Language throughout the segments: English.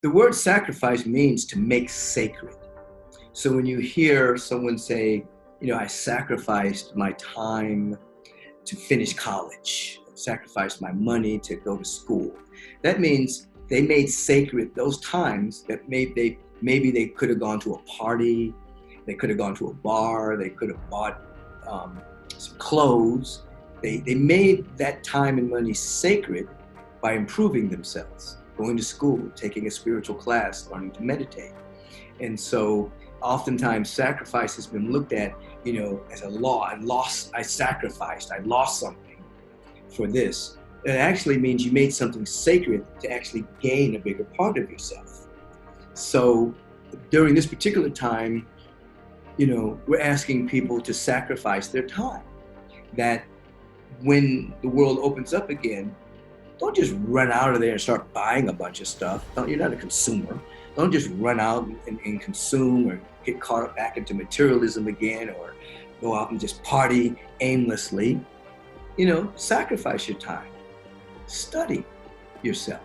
The word sacrifice means to make sacred. So when you hear someone say, I sacrificed my time to finish college, sacrificed my money to go to school, that means they made sacred those times that maybe they could have gone to a party, they could have gone to a bar, they could have bought some clothes. They made that time and money sacred by improving themselves, going to school, taking a spiritual class, learning to meditate. And so oftentimes sacrifice has been looked at, as a law. I sacrificed, I lost something for this. It actually means you made something sacred to actually gain a bigger part of yourself. So during this particular time, we're asking people to sacrifice their time. That when the world opens up again, don't just run out of there and start buying a bunch of stuff. You're not a consumer. Don't just run out and consume or get caught up back into materialism again, or go out and just party aimlessly. Sacrifice your time. Study yourself.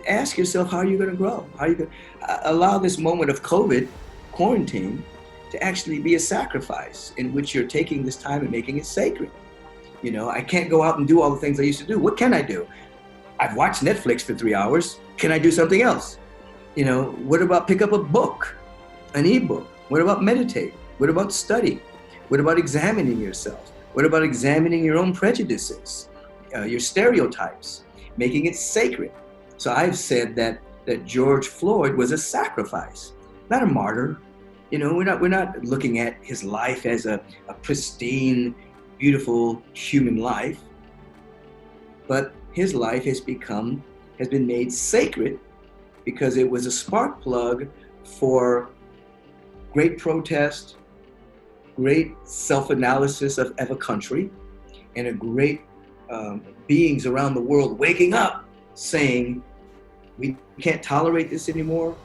Ask yourself, how are you going to grow? How are you going to allow this moment of COVID quarantine to actually be a sacrifice in which you're taking this time and making it sacred? I can't go out and do all the things I used to do. What can I do? I've watched Netflix for 3 hours. Can I do something else? What about pick up a book, an ebook? What about meditate? What about study? What about examining yourself? What about examining your own prejudices, your stereotypes, making it sacred? So I've said that George Floyd was a sacrifice, not a martyr. We're not looking at his life as a pristine, beautiful human life, but his life has been made sacred because it was a spark plug for great protest, great self-analysis of a country, and a great beings around the world waking up saying, we can't tolerate this anymore.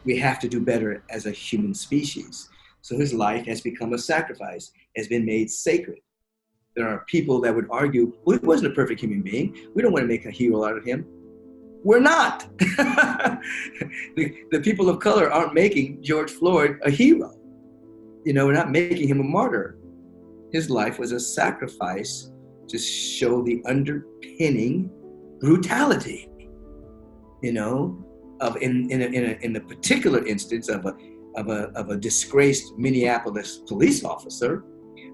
We have to do better as a human species. So his life has become a sacrifice, has been made sacred. There are people that would argue, well, he wasn't a perfect human being. We don't want to make a hero out of him. We're not. The people of color aren't making George Floyd a hero. We're not making him a martyr. His life was a sacrifice to show the underpinning brutality, of in the particular instance of a disgraced Minneapolis police officer,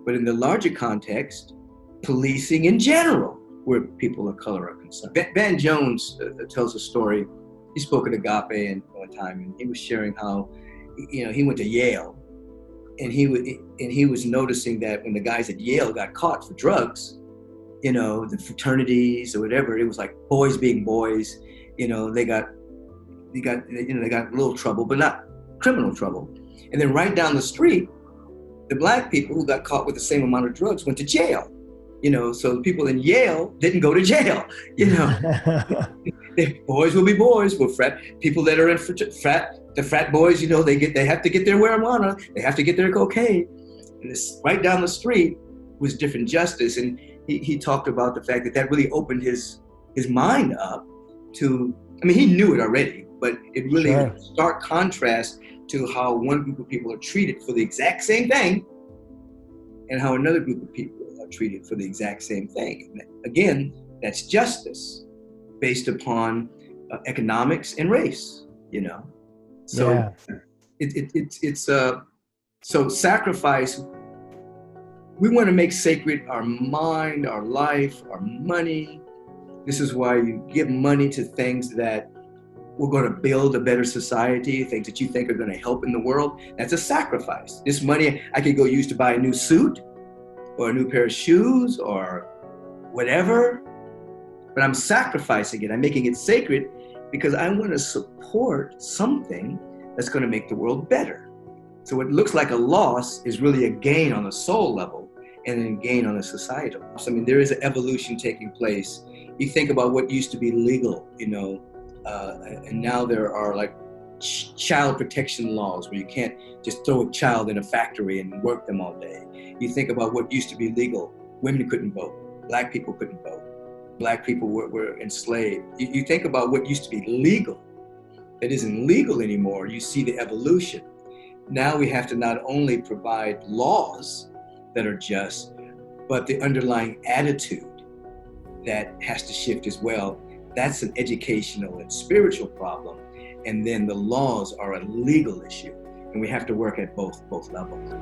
but in the larger context, policing in general, where people of color are concerned. Van Jones tells a story. He spoke at Agape one time, and he was sharing how, he went to Yale, and he was noticing that when the guys at Yale got caught for drugs, the fraternities or whatever, it was like boys being boys. They got a little trouble, but not criminal trouble. And then right down the street, the black people who got caught with the same amount of drugs went to jail. So the people in Yale didn't go to jail. Boys will be boys. People that are in the frat boys, they have to get their marijuana, they have to get their cocaine. And this right down the street was different justice. And he talked about the fact that really opened his mind up to, he knew it already, but it really was a stark contrast to how one group of people are treated for the exact same thing and how another group of people are treated for the exact same thing. And again, that's justice based upon economics and race, So so sacrifice, we want to make sacred our mind, our life, our money. This is why you give money to things that we're going to build a better society, things that you think are going to help in the world. That's a sacrifice. This money I could go use to buy a new suit or a new pair of shoes or whatever, but I'm sacrificing it. I'm making it sacred because I want to support something that's going to make the world better. So what looks like a loss is really a gain on a soul level and a gain on a societal. There is an evolution taking place. You think about what used to be legal, and now there are like child protection laws where you can't just throw a child in a factory and work them all day. You think about what used to be legal. Women couldn't vote. Black people couldn't vote. Black people were enslaved. You think about what used to be legal that isn't legal anymore, you see the evolution. Now we have to not only provide laws that are just, but the underlying attitude that has to shift as well. That's an educational and spiritual problem. And then the laws are a legal issue. And we have to work at both levels.